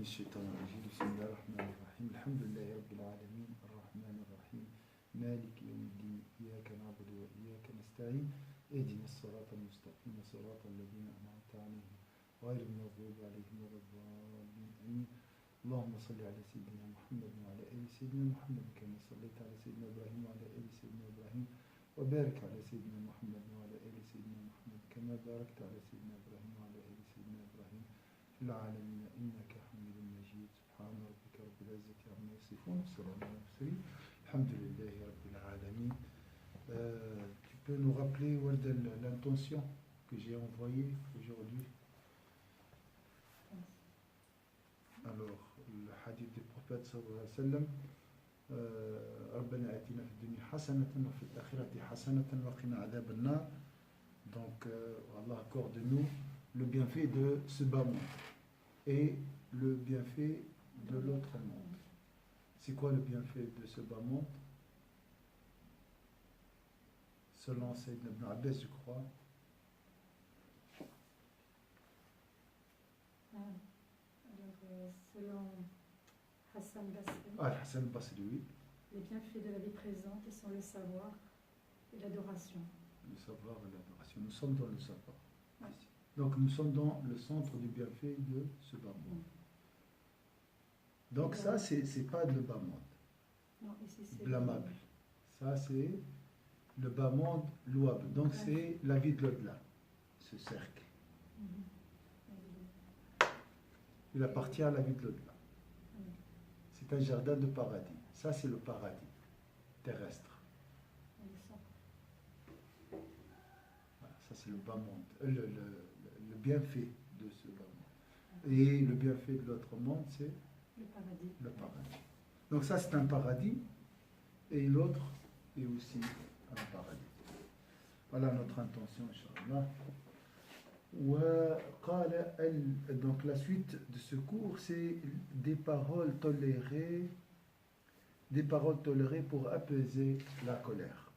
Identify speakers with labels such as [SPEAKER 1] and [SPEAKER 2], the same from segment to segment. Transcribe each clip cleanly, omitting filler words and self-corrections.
[SPEAKER 1] الشيطان الرجيم بسم الله الرحمن الرحيم الحمد لله رب العالمين الرحمن الرحيم مالك يوم الدين إياك نعبد وإياك نستعين اهدنا الصراط المستقيم صراط الذين أنعمت عليهم غير المغضوب عليهم ولا الضالين آمين اللهم صل على سيدنا محمد وعلى آل سيدنا محمد كما صليت على سيدنا إبراهيم وعلى آل سيدنا إبراهيم وبارك على سيدنا محمد وعلى آل سيدنا محمد كما باركت على سيدنا إبراهيم وعلى آل سيدنا إبراهيم في العالمين إنك حميد مجيد سبحان ربك رب العزة عما يصفون والسلام على المرسلين الحمد لله رب العالمين. Tu peux nous rappeler l'intention que j'ai envoyée aujourd'hui? Alors, le hadith du prophète sallallahu alayhi wa sallam, ربنا آتنا في الدنيا حسنة وفي الآخرة حسنة وقنا عذاب النار. Donc, Allah accorde-nous le bienfait de ce bas monde et le bienfait de l'autre monde. C'est quoi le bienfait de ce bas monde? Selon Sayyidina Ibn Abbas, je crois.
[SPEAKER 2] Selon Hassan Basri,
[SPEAKER 1] Hassan Basri, oui.
[SPEAKER 2] Les bienfaits de la vie présente sont le savoir et l'adoration.
[SPEAKER 1] Le savoir et l'adoration. Nous sommes dans le savoir.
[SPEAKER 2] Ouais.
[SPEAKER 1] Donc nous sommes dans le centre du bienfait de ce bas monde. Donc ça, c'est pas le bas monde.
[SPEAKER 2] Non, ici c'est
[SPEAKER 1] blâmable. Ça, c'est le bas monde louable. Donc c'est la vie de l'au-delà, ce cercle. Il appartient à la vie de l'au-delà. C'est un jardin de paradis. Ça, c'est le paradis terrestre. Voilà, ça, c'est le bas monde. Le bienfait de ce bas monde. Et le bienfait de l'autre monde, c'est le paradis. Donc ça, c'est un paradis. Et l'autre est aussi un paradis. Voilà notre intention, Inch'Allah. Donc la suite de ce cours, c'est des paroles tolérées pour apaiser la colère.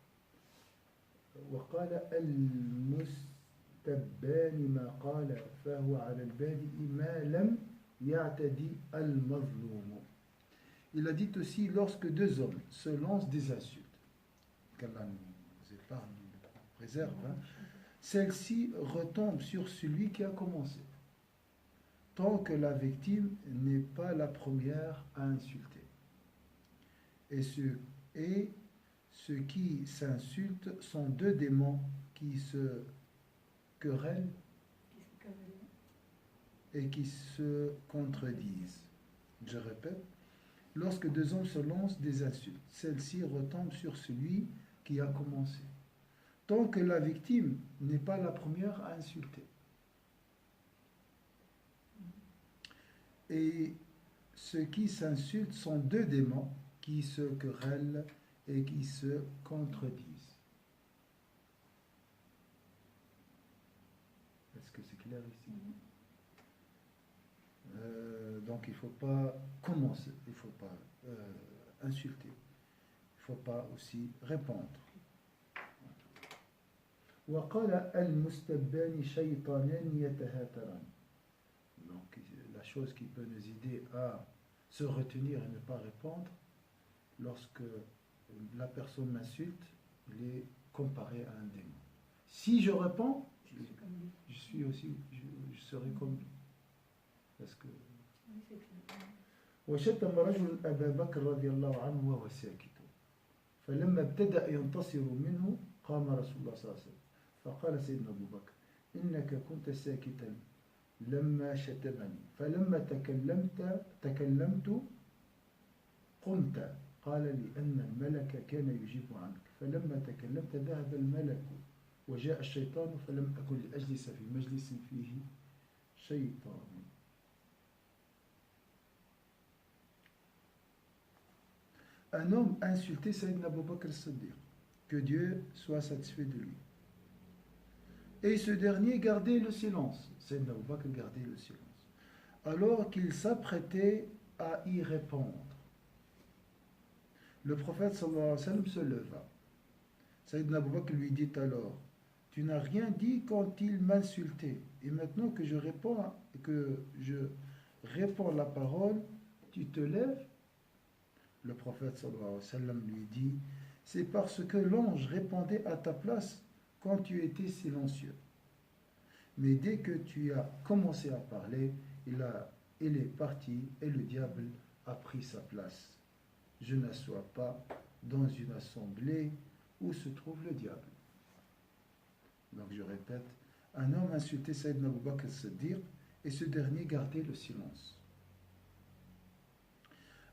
[SPEAKER 1] وقال المستبان ما قال فهو على البادئ ما لم يعتدي المظلوم. Il a dit aussi, lorsque deux hommes se lancent des insultes, qu'Allah nous épargne, nous préserve, celle-ci retombe sur celui qui a commencé, tant que la victime n'est pas la première à insulter. Et ceux qui s'insultent sont deux démons qui se querellent et qui se contredisent. Je répète, lorsque deux hommes se lancent des insultes, celle-ci retombe sur celui qui a commencé, tant que la victime n'est pas la première à insulter. Et ceux qui s'insultent sont deux démons qui se querellent et qui se contredisent. Est-ce que c'est clair ici? Donc il ne faut pas commencer, il ne faut pas insulter, il ne faut pas aussi répondre. وقال المستبان شيطانان يتهاتران. Donc la chose qui peut nous aider à se retenir et ne pas répondre, lorsque la personne m'insulte, il est comparé à un démon. Si je réponds, je suis aussi, je serai comme lui. Parce que وشتم رجل أبا بكر رضي الله عنه وهو ساكت فلما ابتدأ ينتصر منه قام رسول الله صلى الله عليه وسلم فقال سيدنا أبو بكر إنك كنت ساكتا لما شتمني فلما تكلمت قمت قال لأن الملك كان يجيب عنك فلما تكلمت ذهب الملك وجاء الشيطان فلم أكن لأجلس في مجلس فيه شيطان. Un homme a insulté Sayyidina Abu Bakr as-Siddiq, que Dieu soit satisfait de lui. Et ce dernier gardait le silence. Sayyidina Abu Bakr gardait le silence. Alors qu'il s'apprêtait à y répondre, le prophète sallallahu alayhi wa sallam se leva. Sayyidina Abu Bakr lui dit alors, tu n'as rien dit quand il m'insultait. Et maintenant que je réponds, que je répand la parole, tu te lèves. Le prophète sallallahu alayhi wa sallam lui dit, c'est parce que l'ange répondait à ta place quand tu étais silencieux. Mais dès que tu as commencé à parler, il est parti et le diable a pris sa place. Je n'assois pas dans une assemblée où se trouve le diable. Donc je répète, un homme insultait Sayyidina Abu Bakr as-Siddiq et ce dernier gardait le silence.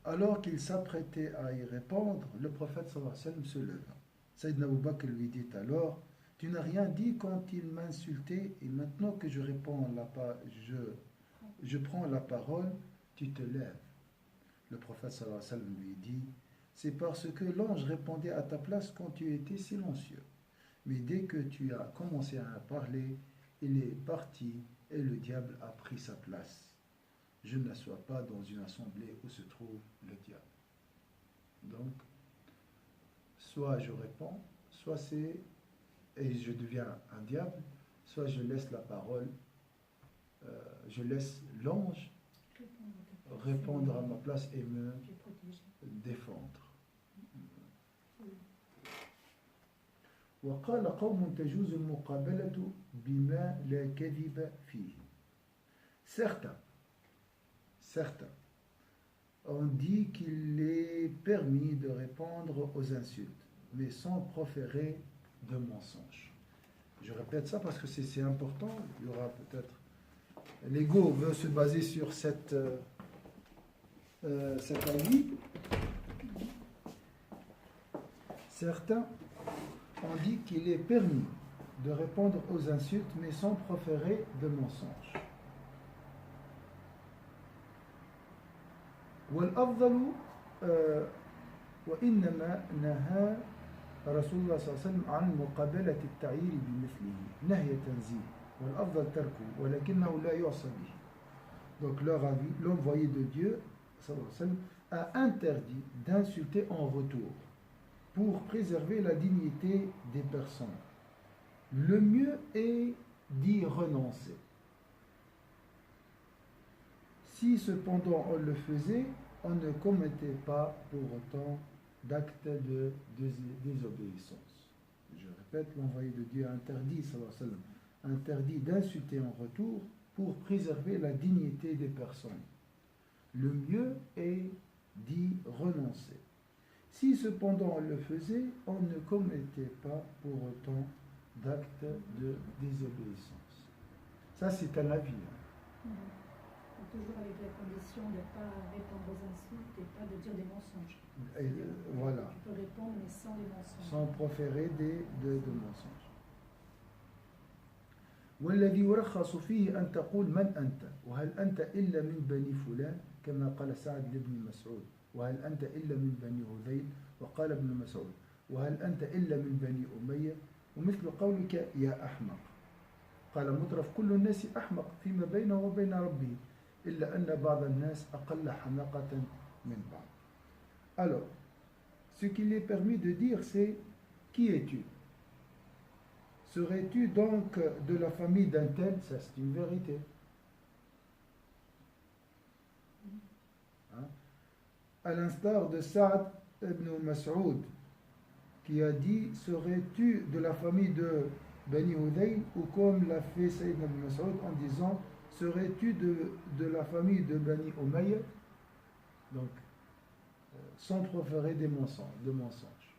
[SPEAKER 1] Alors qu'il s'apprêtait à y répondre, le prophète sallallahu alayhi wa sallam se leva. Sayyidina Abu Bakr lui dit alors, tu n'as rien dit quand il m'a insulté et maintenant que je prends la parole, tu te lèves. Le prophète sallallahu alayhi wa sallam lui dit, c'est parce que l'ange répondait à ta place quand tu étais silencieux. Mais dès que tu as commencé à parler, il est parti et le diable a pris sa place. Je ne m'assois pas dans une assemblée où se trouve le diable. Donc, soit je réponds, soit c'est et je deviens un diable, soit je laisse la parole, je laisse l'ange répondre à ma place et me défendre. وقال قوم تجوز المقابلة بما لا كذب فيه. Certains ont dit qu'il est permis de répondre aux insultes, mais sans proférer de mensonges. Je répète ça parce que c'est important. Il y aura peut-être... L'ego veut se baser sur cet avis. Certains ont dit qu'il est permis de répondre aux insultes, mais sans proférer de mensonges. والأفضل وإنما نهى رسول الله صلى الله عليه وسلم عن مقابلة التعيير بمثله نهي تنزيه والأفضل تركه ولكنه لا يعصى به. Donc leur avis, l'envoyé de Dieu sallallahu alayhi wa sallam, a interdit d'insulter en retour pour préserver la dignité des personnes. Le mieux est d'y renoncer. Si cependant on le faisait, on ne commettait pas pour autant d'actes de désobéissance. Je répète, l'envoyé de Dieu interdit, sallallahu alayhi wa sallam, interdit d'insulter en retour pour préserver la dignité des personnes. Le mieux est d'y renoncer. Si cependant on le faisait, on ne commettait pas pour autant d'actes de désobéissance. Ça c'est un avis.
[SPEAKER 2] Toujours avec la condition de ne pas répondre aux insultes et pas de dire des mensonges.
[SPEAKER 1] Et, voilà.
[SPEAKER 2] Tu peux répondre mais sans les mensonges.
[SPEAKER 1] Sans proférer de mensonges. والذي يرخص فيه أن تقول من أنت وهل أنت إلا من بني فلان كما قال سعد لابن مسعود وهل أنت إلا من بني هذيل وقال ابن مسعود وهل أنت إلا من بني أمية ومثل قولك يا أحمق قال مطرف كل الناس أحمق فيما بينه وبين ربه إلا أن بعض الناس أقل حماقة من بعض. Alors, ce qu'il est permis de dire, c'est qui es-tu? Serais-tu donc de la famille d'un tel? Ça, c'est une vérité. Hein? À l'instar de Saad ibn Mas'ud, qui a dit, serais-tu de la famille de Bani Hudayl, ou comme l'a fait Sayyid ibn Mas'ud en disant, serais-tu de la famille de Bani Umayya? Donc, sans proférer de mensonges.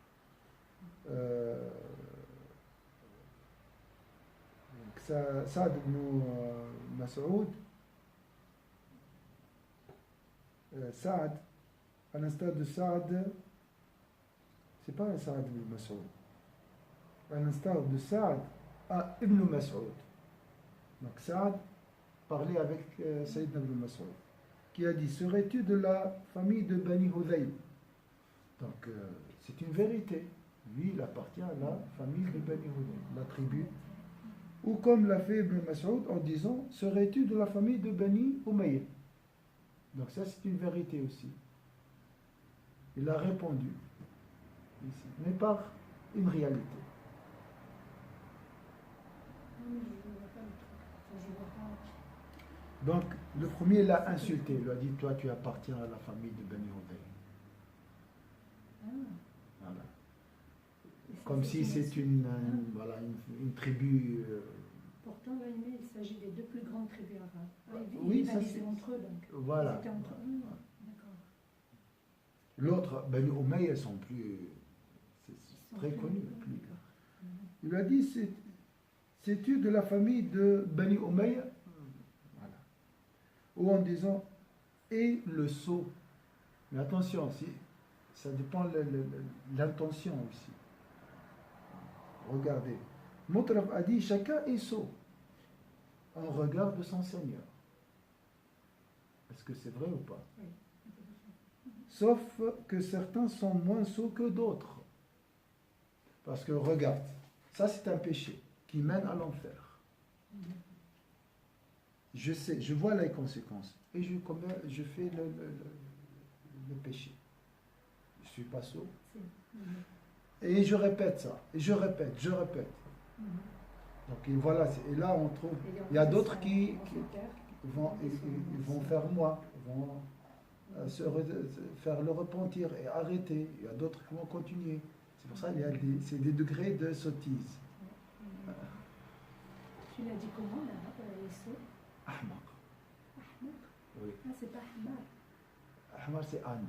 [SPEAKER 1] Saad ibn Mas'ud, Saad, à l'instar de Saad, c'est pas un Saad ibn Mas'ud, à l'instar de Saad ibn Mas'ud. Donc Saad parlait avec Sayyidina ibn Mas'ud, qui a dit, serais-tu de la famille de Bani Hudayl? Donc c'est une vérité. Lui, il appartient à la famille de Bani Hudayl, la tribu. Ou comme l'a fait Ibn Mas'ud en disant, serais-tu de la famille de Bani Umayya? Donc ça, c'est une vérité aussi. Il a répondu ici, mais par une réalité.
[SPEAKER 2] Non, mais je ne vois pas le truc. Enfin, je vois pas.
[SPEAKER 1] Donc, le premier l'a insulté, il lui a dit, toi tu appartiens à la famille de Bani Umayya.
[SPEAKER 2] Ah,
[SPEAKER 1] Voilà.
[SPEAKER 2] et ça,
[SPEAKER 1] Comme si c'est
[SPEAKER 2] insulte.
[SPEAKER 1] voilà, une tribu.
[SPEAKER 2] Pourtant, là, il s'agit des deux plus grandes tribus arabes. Ah,
[SPEAKER 1] Oui,
[SPEAKER 2] ils
[SPEAKER 1] ça,
[SPEAKER 2] rivalisaient
[SPEAKER 1] c'est-
[SPEAKER 2] entre eux, donc.
[SPEAKER 1] Voilà.
[SPEAKER 2] Ils étaient entre eux. D'accord.
[SPEAKER 1] L'autre, Bani Umayya, elles sont plus.
[SPEAKER 2] Ils
[SPEAKER 1] C'est
[SPEAKER 2] sont
[SPEAKER 1] très
[SPEAKER 2] plus-
[SPEAKER 1] connu.
[SPEAKER 2] D'accord.
[SPEAKER 1] Il lui a dit, c'est-tu de la famille de Bani Umayya? Voilà. Ou en disant, et le sceau. Mais attention, ça dépend de l'intention aussi. Regardez. Mutraf a dit, chacun est sot en regard de son Seigneur. Est-ce que c'est vrai ou pas?
[SPEAKER 2] Oui.
[SPEAKER 1] Sauf que certains sont moins sots que d'autres. Parce que regarde, ça c'est un péché qui mène à l'enfer. Je sais, je vois les conséquences et je fais le péché. Je ne suis pas sot. Et je répète ça, et je répète. Donc et voilà, et là on trouve, il y a d'autres qui vont faire moi, vont faire le repentir et arrêter. Il y a d'autres qui vont continuer. C'est pour ça qu'il y a c'est des degrés de sottise.
[SPEAKER 2] Tu l'as dit comment là, les sauts?
[SPEAKER 1] Ahmaq.
[SPEAKER 2] Ahmar.
[SPEAKER 1] Oui.
[SPEAKER 2] Ah, c'est pas Ahmar.
[SPEAKER 1] Ahmar c'est âne.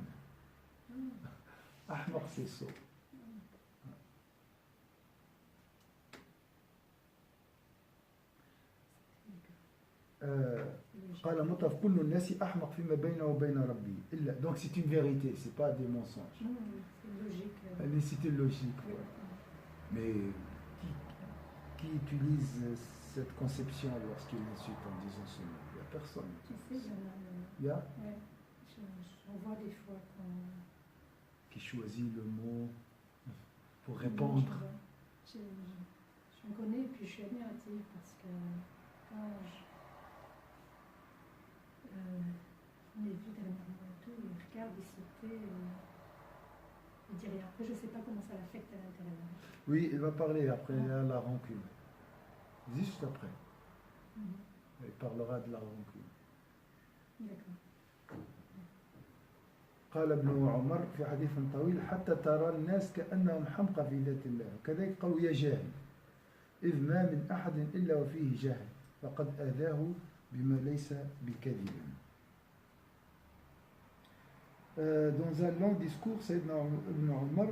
[SPEAKER 1] Ahmaq c'est sot. قال مطرف كل الناس أحمق فيما بينه وبين ربي إلا. Donc c'est une vérité, c'est pas des mensonges.
[SPEAKER 2] C'est logique.
[SPEAKER 1] C'est une logique. Ouais. Mais qui utilise cette conception lorsqu'il insulte en disant ce mot? Il n'y a personne.
[SPEAKER 2] Tu sais,
[SPEAKER 1] Il y a
[SPEAKER 2] ouais, j'en vois des fois quand...
[SPEAKER 1] qui choisit le mot pour répondre.
[SPEAKER 2] J'en connais et puis je suis admirative parce que quand on est vu dernièrement et tout, il regarde, il sautait, il dit rien. Après, je ne sais pas comment ça l'affecte à l'intérieur.
[SPEAKER 1] Oui, il va parler après la rancune. Juste après. Il parlera de la rancune.
[SPEAKER 2] D'accord.
[SPEAKER 1] قال ابن عمر في حديث طويل حتى ترى الناس كأنهم حمقى في ذات الله وكذلك قالوا يا جاهل إذ ما من أحد إلا وفيه جهل فقد آذاه بما ليس بكذب. Dans un long discours, Sayyidina Ibn Omar,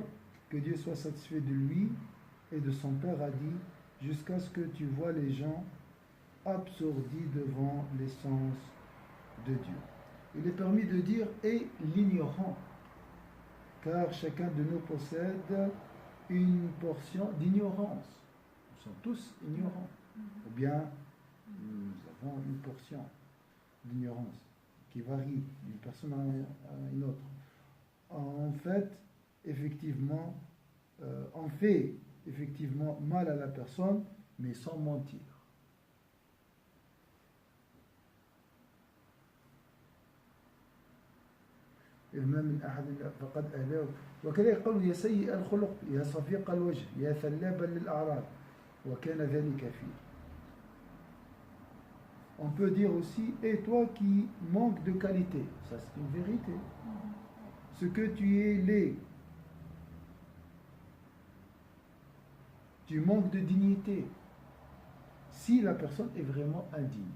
[SPEAKER 1] que Dieu soit satisfait de lui et de son père, a dit jusqu'à ce que tu vois les gens absourdis devant l'essence de Dieu. Il est permis de dire et l'ignorant, car chacun de nous possède une portion d'ignorance. Nous sommes tous ignorants. Ou bien nous avons une portion d'ignorance qui varie d'une personne à une autre. En fait, effectivement, on fait effectivement mal à la personne, mais sans mentir. ما من أحد فقد أهلاه وكذا يقول يا سيء الخلق يا صفيق الوجه يا ثلابا للأعراض وكان ذلك فيه. On peut dire aussi, et toi qui manques de qualité, ça c'est une vérité. Ce que tu es laid, tu manques de dignité, si la personne est vraiment indigne.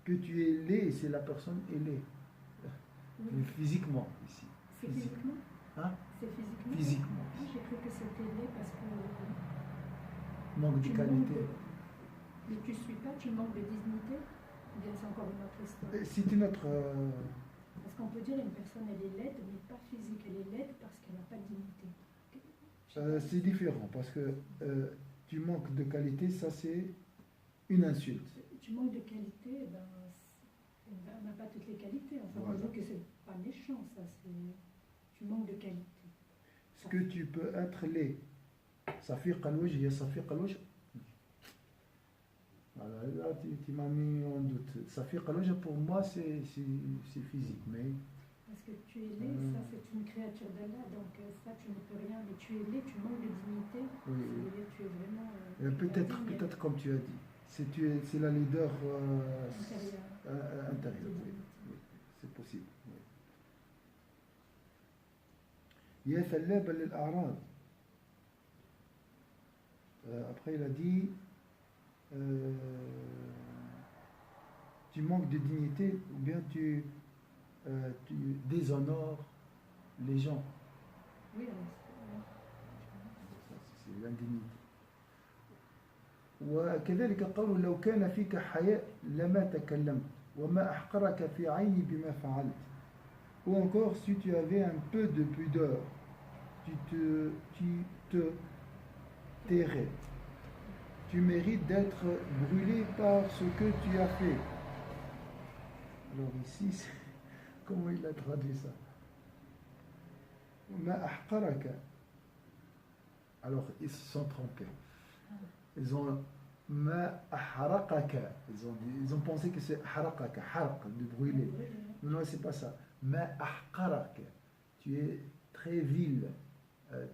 [SPEAKER 1] Que tu es laid, c'est la personne est laid. Physiquement, ici.
[SPEAKER 2] C'est physiquement?
[SPEAKER 1] Hein?
[SPEAKER 2] C'est physiquement?
[SPEAKER 1] Physiquement.
[SPEAKER 2] J'ai cru que c'était laid parce que...
[SPEAKER 1] Manque de qualité.
[SPEAKER 2] Mais tu ne suis pas, tu manques de dignité? Ou bien c'est encore une autre histoire?
[SPEAKER 1] C'est une autre...
[SPEAKER 2] Parce qu'on peut dire une personne elle est laide, mais pas physique. Elle est laide parce qu'elle n'a pas de dignité.
[SPEAKER 1] c'est différent, parce que tu manques de qualité, ça c'est une insulte.
[SPEAKER 2] Tu manques de qualité, ben, on n'a pas toutes les qualités. Enfin, voilà. On dit que c'est pas méchant, ça. Tu manques de qualité.
[SPEAKER 1] Est-ce que tu peux être laid? Safiq al-wajh, il y a Safiq al-wajh. Voilà, là tu m'as mis en doute. Safiq al-wajh pour moi c'est physique, mais...
[SPEAKER 2] Parce que tu es laid, ça c'est une créature d'Allah, donc ça tu ne peux rien. Mais tu es laid, tu manques de dignité. Oui. Tu es vraiment...
[SPEAKER 1] Peut-être comme tu as dit. C'est la leader intérieure. Oui. Oui. C'est possible. Oui. يا ثلابا للأعراض. Après il a dit tu manques de dignité ou bien tu déshonores les gens.
[SPEAKER 2] Oui,
[SPEAKER 1] c'est l'indignité. وكذلك قوله لو كان فيك حياء لما تكلمت وما أحقرك في عيني بما فعلت. Ou encore si tu avais un peu de pudeur, tu te tairais. Tu mérites d'être brûlé par ce que tu as fait. Alors ici, comment il a traduit ça? Ma ahqaraka. Alors ils se sont trompés. Ils ont ma ahraqaka. Ils ont pensé que c'est haraqaka, harq, de brûler. Non, non, c'est pas ça. Ma ahqaraka. Tu es très vil,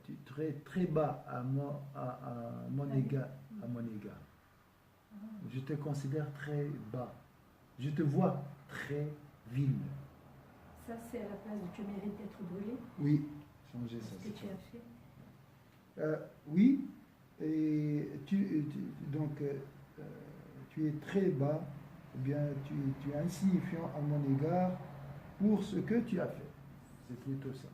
[SPEAKER 1] tu es très bas à mon égard. Je te considère très bas. Je te vois très vil.
[SPEAKER 2] Ça, c'est à la place de tu mérites d'être brûlé.
[SPEAKER 1] Oui, changer ça.
[SPEAKER 2] Ce que tu as fait.
[SPEAKER 1] Oui, et donc tu es très bas, ou bien tu es insignifiant à mon égard pour ce que tu as fait. C'est plutôt ça.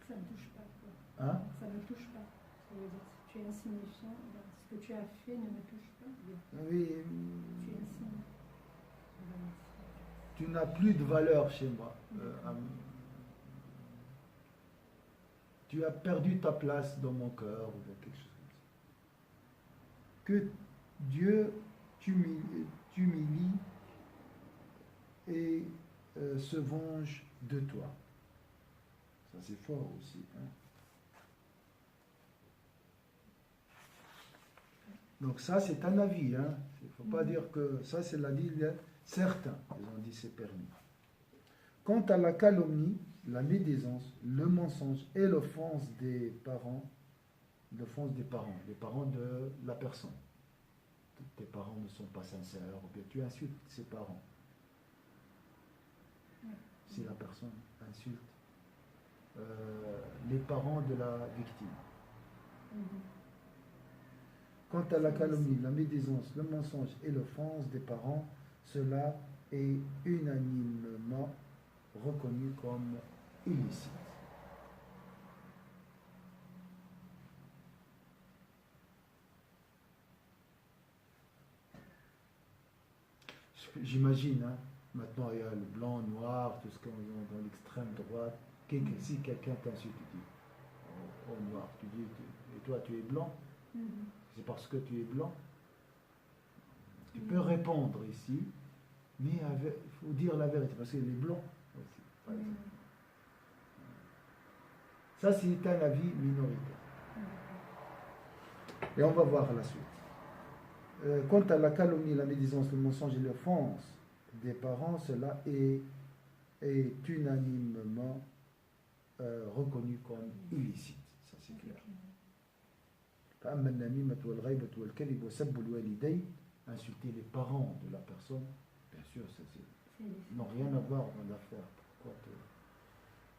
[SPEAKER 2] Ça ne touche pas, quoi.
[SPEAKER 1] Hein?
[SPEAKER 2] Ça ne touche pas. Ça veut dire si tu es insignifiant, ce que tu as fait ne me touche pas.
[SPEAKER 1] Oui.
[SPEAKER 2] Tu es insignifiant.
[SPEAKER 1] Tu n'as plus de valeur chez moi. Tu as perdu ta place dans mon cœur ou quelque chose comme ça. Que Dieu t'humilie et se venge de toi. Ça c'est fort aussi. Hein? Donc ça c'est un avis. Hein? Il ne faut pas dire que ça c'est l'avis de certains. Ils ont dit c'est permis. Quant à la calomnie, la médisance, le mensonge et l'offense des parents, les parents de la personne. Tes parents ne sont pas sincères, ou bien tu insultes ses parents. Si la personne insulte les parents de la victime. Quant à la calomnie, la médisance, le mensonge et l'offense des parents, cela est unanimement reconnu comme illicite. J'imagine, hein, maintenant il y a le blanc, le noir, tout ce qu'on a dans l'extrême droite. Si quelqu'un t'insulte, tu dis au noir, tu dis, et toi tu es blanc, c'est parce que tu es blanc. Tu peux répondre ici, mais il faut dire la vérité, parce qu'il est blanc aussi, par exemple. Ça, c'est un avis minoritaire. Et on va voir la suite. Quant à la calomnie, la médisance, le mensonge et l'offense des parents, cela est unanimement reconnu comme illicite. Ça, c'est clair. فأما النميمة والغيبة والكذب وسب الوالدين, insulter les parents de la personne, bien sûr, ils n'ont rien à voir dans l'affaire.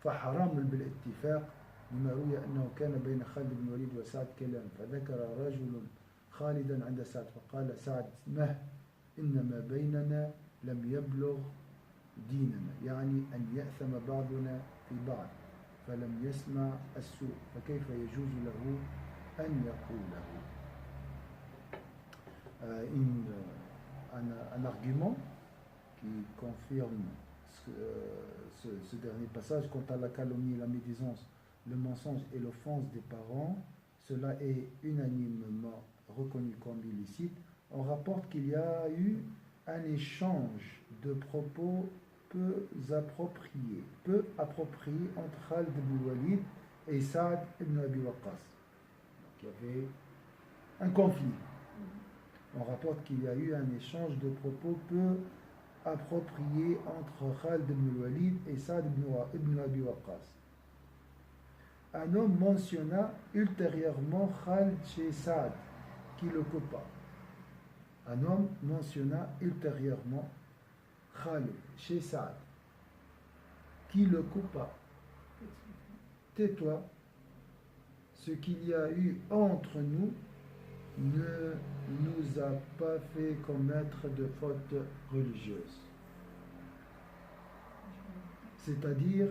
[SPEAKER 1] فحرام بالاتفاق لما روي أنه كان بين خالد بن الوليد وسعد كلام فذكر رجل خالدا عند سعد فقال سعد مه إنما بيننا لم يبلغ ديننا يعني أن يأثم بعضنا في بعض فلم يسمع السوء فكيف يجوز له أن يقوله. Un argument qui confirme ce dernier passage. Quant à la calomnie, la médisance, le mensonge et l'offense des parents, cela est unanimement reconnu comme illicite. On rapporte qu'il y a eu un échange de propos peu appropriés entre Khalid ibn Walid et Saad ibn Abi Waqqas. Il y avait un conflit. On rapporte qu'il y a eu un échange de propos peu appropriés entre Khalid ibn Walid et Saad ibn Abi Waqqas. Un homme mentionna ultérieurement Khalid chez Saad, qui le coupa. Un homme mentionna ultérieurement Khalid chez Saad, qui le coupa. Tais-toi, ce qu'il y a eu entre nous ne nous a pas fait commettre de faute religieuse. C'est-à-dire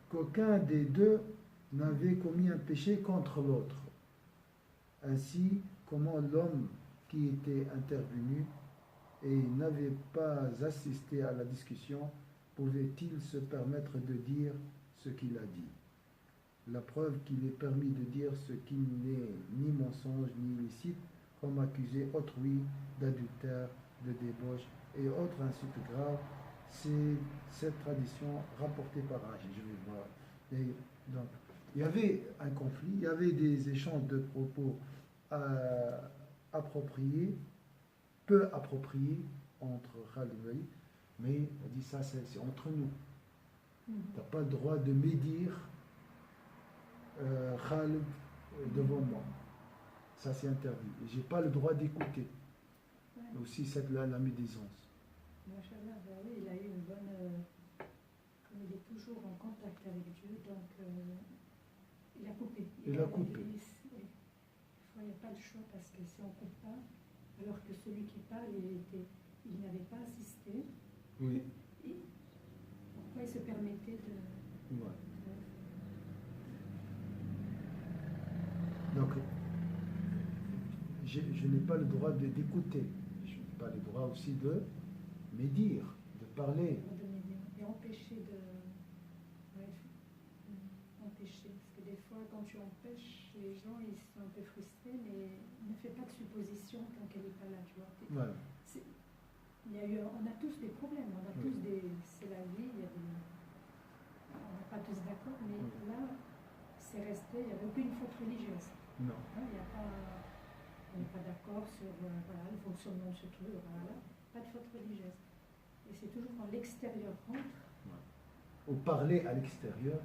[SPEAKER 1] qu'aucun des deux n'avait commis un péché contre l'autre. Ainsi, comment l'homme qui était intervenu et n'avait pas assisté à la discussion pouvait-il se permettre de dire ce qu'il a dit? La preuve qu'il est permis de dire ce qui n'est ni mensonge ni illicite, comme accuser autrui d'adultère, de débauche et autres insultes graves, c'est cette tradition rapportée par Rachid. Je vais voir. Et donc, il y avait un conflit, il y avait des échanges de propos appropriés, peu appropriés entre Khalid et Walid, mais on dit ça, c'est entre nous. Tu n'as pas le droit de médire Khalid devant moi. Ça, c'est interdit. Et je n'ai pas le droit d'écouter.
[SPEAKER 2] Ouais.
[SPEAKER 1] Aussi, c'est la médisance.
[SPEAKER 2] Machallah, ben oui, il a eu une bonne. Comme il est toujours en contact avec Dieu, donc il a coupé.
[SPEAKER 1] Il a coupé.
[SPEAKER 2] Des fois, il n'y a pas le choix parce que si on ne coupe pas, alors que celui qui parle, il n'avait pas assisté.
[SPEAKER 1] Oui.
[SPEAKER 2] Et pourquoi il se permettait de.
[SPEAKER 1] Ouais. Donc, je n'ai pas le droit d'écouter. Je n'ai pas le droit aussi de médire, de parler.
[SPEAKER 2] Et empêcher de. Ouais, empêcher. Parce que des fois, quand tu empêches, les gens ils sont un peu frustrés, mais ne fais pas de supposition tant qu'elle n'est pas là, tu vois.
[SPEAKER 1] Voilà.
[SPEAKER 2] On a tous des problèmes, on a tous des. C'est la vie, il y a des. On n'est pas tous d'accord, mais là, c'est resté, il n'y avait aucune faute religieuse.
[SPEAKER 1] Non.
[SPEAKER 2] Hein, il n'y a pas. On n'est pas d'accord sur voilà, le fonctionnement de ce truc, voilà. Pas de faute religieuse. Et c'est toujours quand l'extérieur rentre.
[SPEAKER 1] Ou parler à l'extérieur.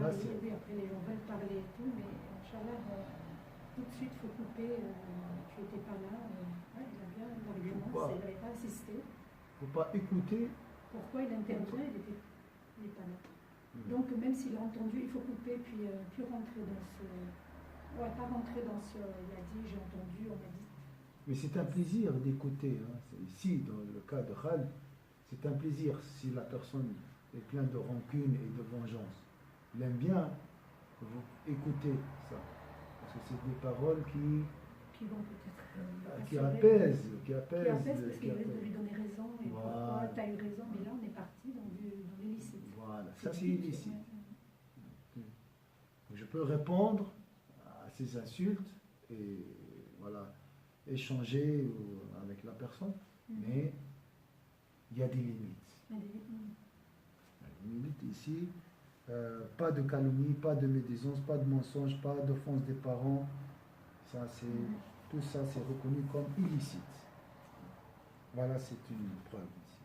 [SPEAKER 1] Là,
[SPEAKER 2] Oui, après les gens veulent parler et tout, mais Inch'Allah, tout de suite, il faut couper. Tu n'étais pas là. Ouais, il a bien l'argument, il n'avait pas assisté.
[SPEAKER 1] Il ne faut pas écouter.
[SPEAKER 2] Pourquoi il intervient, il n'est pas là. Donc, même s'il a entendu, il faut couper, puis rentrer dans ce. Ouais, pas rentrer dans ce. Il a dit, j'ai entendu, on m'a dit.
[SPEAKER 1] Mais c'est un plaisir d'écouter. Hein. Ici, dans le cas de Khalid, c'est un plaisir si la personne est pleine de rancune et de vengeance. Il aime bien vous écouter ça. Parce que c'est des paroles
[SPEAKER 2] qui vont peut-être.
[SPEAKER 1] qui apaisent.
[SPEAKER 2] Qui apaisent parce qu'il veut lui donner raison. Et
[SPEAKER 1] voilà.
[SPEAKER 2] Pourquoi tu as eu raison, mais là on est parti dans l'illicite.
[SPEAKER 1] Voilà, ça c'est illicite. Je peux répondre à ces insultes et voilà, échanger avec la personne, mais il y a des limites. Il y a des limites ici. Pas de calomnie, pas de médisance, pas de mensonge, pas d'offense des parents. Ça, tout ça, c'est reconnu comme illicite. Voilà, c'est une preuve ici.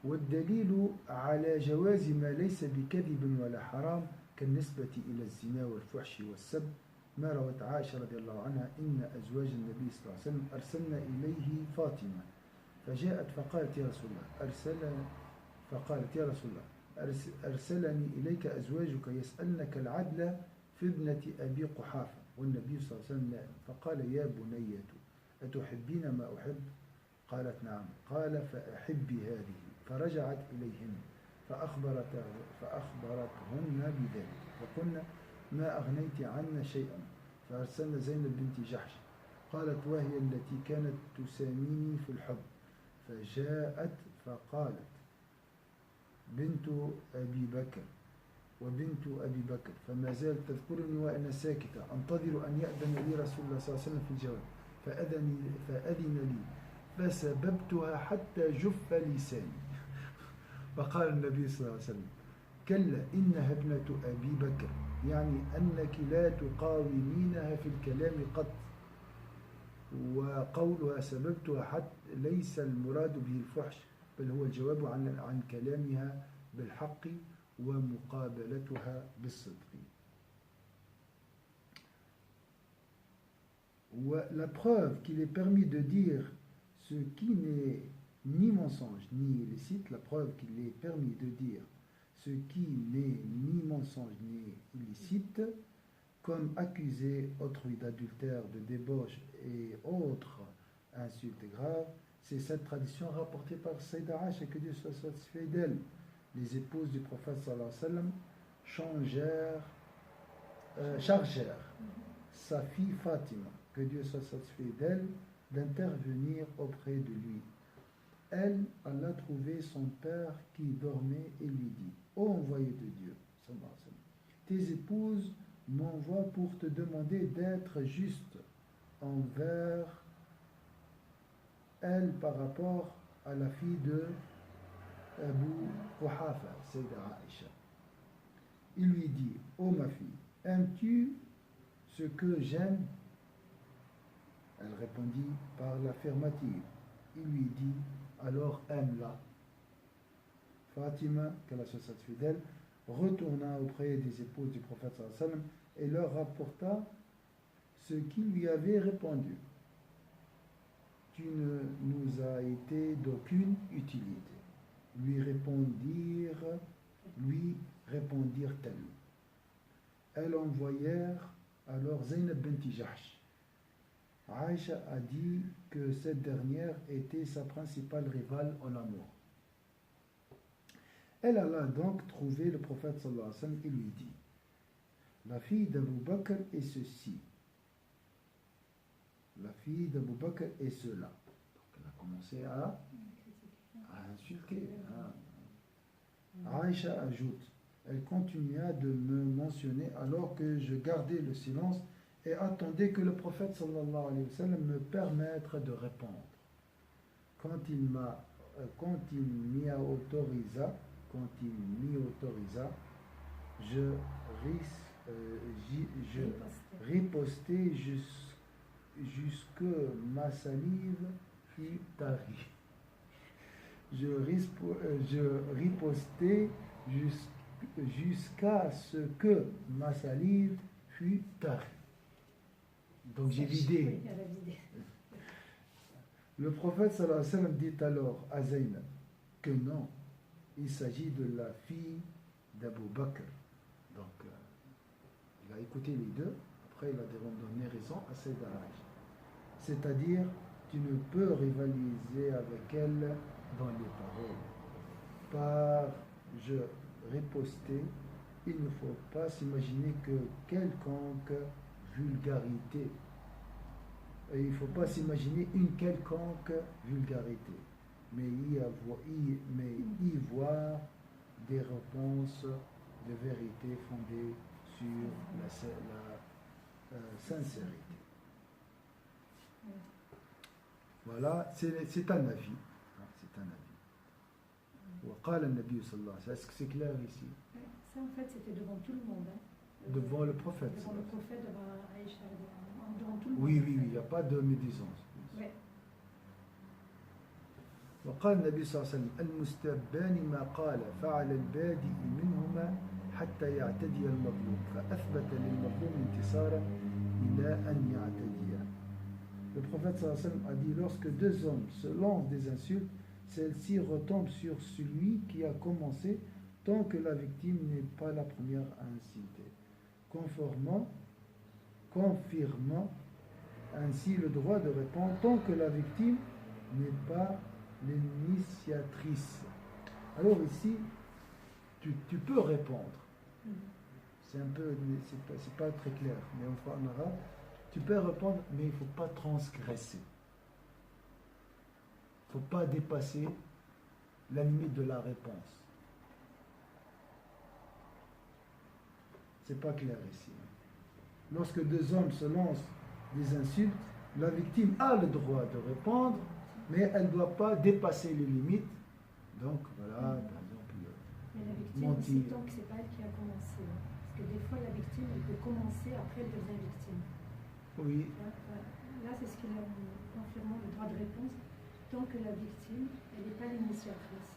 [SPEAKER 1] والدليل على جواز ما ليس بكذب ولا حرام كالنسبة إلى الزنا والفحش والسب ما روت عائشة رضي الله عنها إن أزواج النبي صلى الله عليه وسلم أرسلنا إليه فاطمة فجاءت فقالت يا رسول الله أرسلني إليك أزواجك يسألنك العدل في ابنة أبي قحافة والنبي صلى الله عليه وسلم نائم فقال يا بنية أتحبين ما أحب؟ قالت نعم قال فأحبي هذه فرجعت إليهن فأخبرتهن بذلك وقلنا ما أغنيت عنا شيئا فأرسلنا زينب بنت جحش قالت وهي التي كانت تساميني في الحب فجاءت فقالت بنت أبي بكر وبنت أبي بكر فما زالت تذكرني وأنا ساكتة أنتظر أن يأذن لي رسول الله صلى الله عليه وسلم في الجواب فأذن لي فسببتها حتى جف لساني فقال النبي صلى الله عليه وسلم كلا إنها ابنة أبي بكر يعني أنك لا تقاومينها في الكلام قط وقولها سببتها حتى ليس المراد به الفحش بل هو الجواب عن كلامها بالحق ومقابلتها بالصدق. La preuve qu'il est permis de dire ce qui n'est ni mensonge ni illicite, la preuve qu'il est permis de dire ce qui n'est ni mensonge ni illicite, comme accuser autrui d'adultère, de débauche et autres insultes graves, c'est cette tradition rapportée par Sayyidah Aïcha, que Dieu soit satisfait d'elle. Les épouses du prophète sallallahu alayhi wa sallam chargèrent sa fille Fatima, que Dieu soit satisfait d'elle, d'intervenir auprès de lui. Elle alla trouver son père qui dormait et lui dit: Ô envoyé de Dieu, sallallahu alayhi wa sallam, tes épouses m'envoient pour te demander d'être juste envers elle par rapport à la fille de Abu Quhafa, Sayyidah Aïcha. Il lui dit: Ô ma fille, aimes-tu ce que j'aime? Elle répondit par l'affirmative. Il lui dit: alors aime-la. Fatima, qu'Allah soit satisfait d'elle, retourna auprès des épouses du prophète sallallahu alayhi wa sallam et leur rapporta ce qui lui avait répondu. Tu ne nous as été d'aucune utilité. Lui répondirent-elles. Elles envoyèrent alors Zaynab bint Jahsh. Aïcha a dit que cette dernière était sa principale rivale en amour. Elle alla donc trouver le prophète sallallahu alayhi wa sallam et lui dit: la fille d'Abu Bakr est ceci, la fille d'Abu Bakr est cela. Donc elle a commencé à insulter. Aïcha ajoute: elle continua de me mentionner alors que je gardais le silence et attendais que le prophète sallallahu alayhi wa sallam me permette de répondre. Quand il m'y autorisa, je ripostai jusque ma salive fut tarie. Je ripostai jusqu'à ce que ma salive fut tarie. Donc j'ai vidé. Le prophète sallallahu alayhi wa sallam dit alors à Zaynab que non, il s'agit de la fille d'Abu Bakr. Donc il a écouté les deux, après il a donné raison à Sayyidah Aïcha. C'est-à-dire, tu ne peux rivaliser avec elle dans les paroles. Par je ripostais, il ne faut pas s'imaginer que quelconque vulgarité. Et il ne faut pas s'imaginer une quelconque vulgarité, mais y voir des réponses de vérité fondées sur la sincérité. Voilà, c'est un avis. C'est un avis. وقال النبي صلى الله عليه وسلم. Est-ce que c'est clair ici?
[SPEAKER 2] Ça, en fait, c'était devant tout le monde. Hein.
[SPEAKER 1] Devant le prophète.
[SPEAKER 2] Devant le prophète, devant Aïcha, devant tout le monde.
[SPEAKER 1] Oui, il n'y a pas de médisance.
[SPEAKER 2] Oui.
[SPEAKER 1] وقال النبي صلى الله عليه وسلم: المستبان ما قال فعل البادئ منهما حتى يعتدي المظلوم فأثبت للمظلوم انتصارا إلى أن يعتدي. Le prophète sallallahu alayhi wa sallam a dit: lorsque deux hommes se lancent des insultes, celle-ci retombe sur celui qui a commencé tant que la victime n'est pas la première à insulter, confirmant ainsi le droit de répondre tant que la victime n'est pas l'initiatrice. Alors ici, tu peux répondre. C'est un peu, c'est pas très clair, mais en arabe, tu peux répondre, mais il ne faut pas transgresser. Il ne faut pas dépasser la limite de la réponse. C'est pas clair ici. Lorsque deux hommes se lancent des insultes, la victime a le droit de répondre, mais elle ne doit pas dépasser les limites. Donc voilà, par exemple,
[SPEAKER 2] mais la victime aussi, tant que ce n'est pas elle qui a commencé. Hein. Parce que des fois, la victime, elle peut commencer, après elle devient victime.
[SPEAKER 1] Oui.
[SPEAKER 2] Là c'est ce qu'il a confirmé, le droit de réponse, tant que la victime, elle n'est pas l'initiatrice.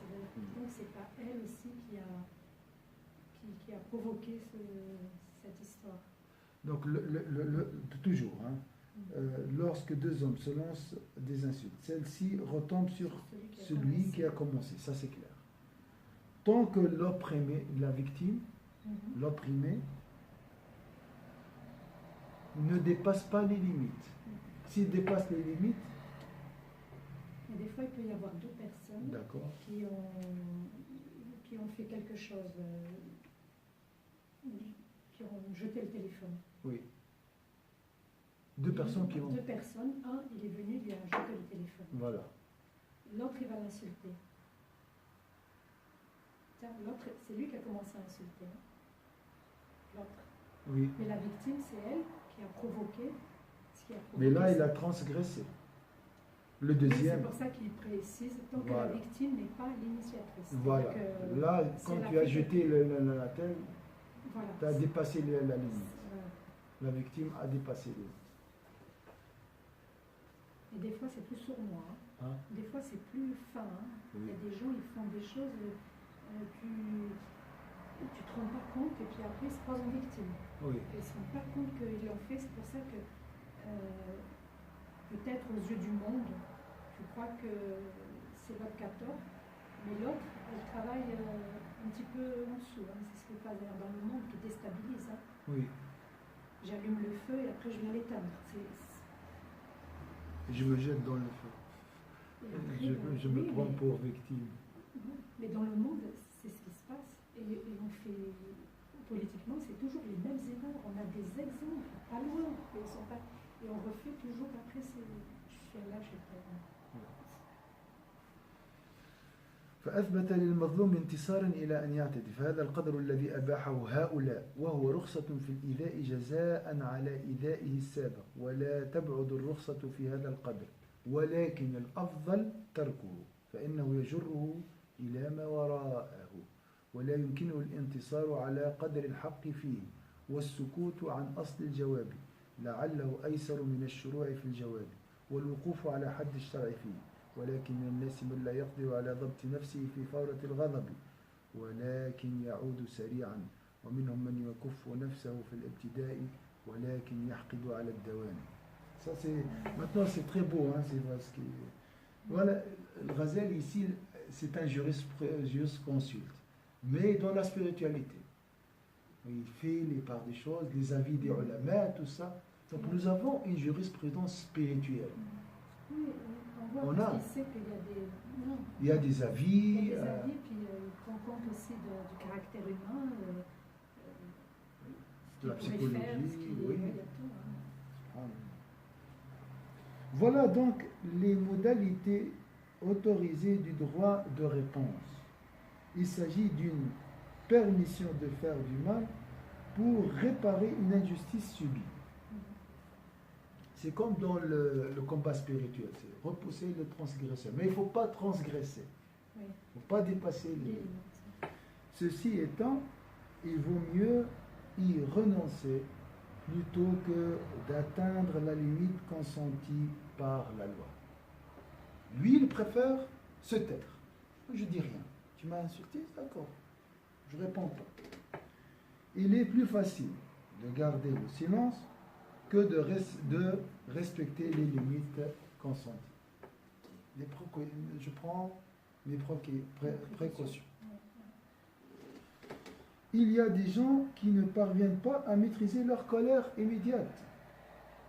[SPEAKER 2] Donc c'est pas elle aussi qui a provoqué cette histoire.
[SPEAKER 1] Donc, toujours, hein, lorsque deux hommes se lancent des insultes, celle-ci retombe sur celui qui a commencé, ça c'est clair. Tant que l'opprimé, la victime, l'opprimé, ne dépasse pas les limites. S'il dépasse les limites,
[SPEAKER 2] mais des fois il peut y avoir deux personnes qui ont fait quelque chose, qui ont jeté le téléphone.
[SPEAKER 1] Oui. Deux personnes qui ont...
[SPEAKER 2] Deux personnes, un il est venu, il a jeté le téléphone.
[SPEAKER 1] Voilà.
[SPEAKER 2] L'autre il va l'insulter. L'autre, c'est lui qui a commencé à insulter. L'autre.
[SPEAKER 1] Oui.
[SPEAKER 2] Mais la victime, c'est elle qui a provoqué ce qui a provoqué.
[SPEAKER 1] Mais là, il a transgressé. Le deuxième.
[SPEAKER 2] C'est pour ça qu'il précise, tant que la victime n'est pas l'initiatrice.
[SPEAKER 1] Voilà. Là, quand tu as jeté la tête, voilà, tu as dépassé la limite. Voilà. La victime a dépassé les limites.
[SPEAKER 2] Et des fois, c'est plus sournois. Hein. Des fois, c'est plus fin. Hein. Oui. Il y a des gens, ils font des choses, tu ne te rends pas compte, et puis après, ils se croisent en victime.
[SPEAKER 1] Oui.
[SPEAKER 2] Ils ne se rendent pas compte qu'ils l'ont fait. C'est pour ça que, peut-être aux yeux du monde, tu crois que c'est votre 14, mais l'autre, elle travaille un petit peu en dessous. Hein. C'est ce qui passe dans le monde qui déstabilise. Hein.
[SPEAKER 1] Oui.
[SPEAKER 2] J'allume le feu et après je viens l'éteindre.
[SPEAKER 1] Je me jette dans le feu. Après, je me prends pour victime.
[SPEAKER 2] Mais dans le monde, c'est ce qui se passe. Et on fait, politiquement, c'est toujours les mêmes erreurs. On a des exemples, pas loin. Et on refait toujours après. Je suis là, je sais pas.
[SPEAKER 1] فأثبت للمظلوم انتصارا إلى أن يعتدي فهذا القدر الذي أباحه هؤلاء وهو رخصة في الإيذاء جزاء على إيذائه السابق ولا تبعد الرخصة في هذا القدر ولكن الأفضل تركه فإنه يجره إلى ما وراءه ولا يمكنه الانتصار على قدر الحق فيه والسكوت عن أصل الجواب لعله أيسر من الشروع في الجواب والوقوف على حد الشرع فيه ولكن من الناس من لا يقدر على ضبط نفسه في فورة الغضب ولكن يعود سريعا ومنهم من يكف نفسه في الابتداء ولكن يحقد على الدوام. Ça c'est maintenant c'est très beau hein, c'est vrai ce qui voilà le Ghazali ici c'est un jurisconsulte mais dans la spiritualité il fait les parts des choses les avis des ulama tout ça donc nous avons une jurisprudence spirituelle.
[SPEAKER 2] On a.
[SPEAKER 1] Il y a des avis.
[SPEAKER 2] Il y a des avis, puis il prend compte aussi du caractère humain,
[SPEAKER 1] de la psychologie. Oui.
[SPEAKER 2] Hein.
[SPEAKER 1] Voilà donc les modalités autorisées du droit de réponse. Il s'agit d'une permission de faire du mal pour réparer une injustice subie. C'est comme dans le combat spirituel, c'est repousser le transgresseur. Mais il ne faut pas transgresser. Il ne faut pas dépasser les limites. Ceci étant, il vaut mieux y renoncer plutôt que d'atteindre la limite consentie par la loi. Lui, il préfère se taire. Je dis rien. Tu m'as insulté, d'accord. Je réponds pas. Il est plus facile de garder le silence que de respecter les limites consenties. Je prends mes précautions. Il y a des gens qui ne parviennent pas à maîtriser leur colère immédiate,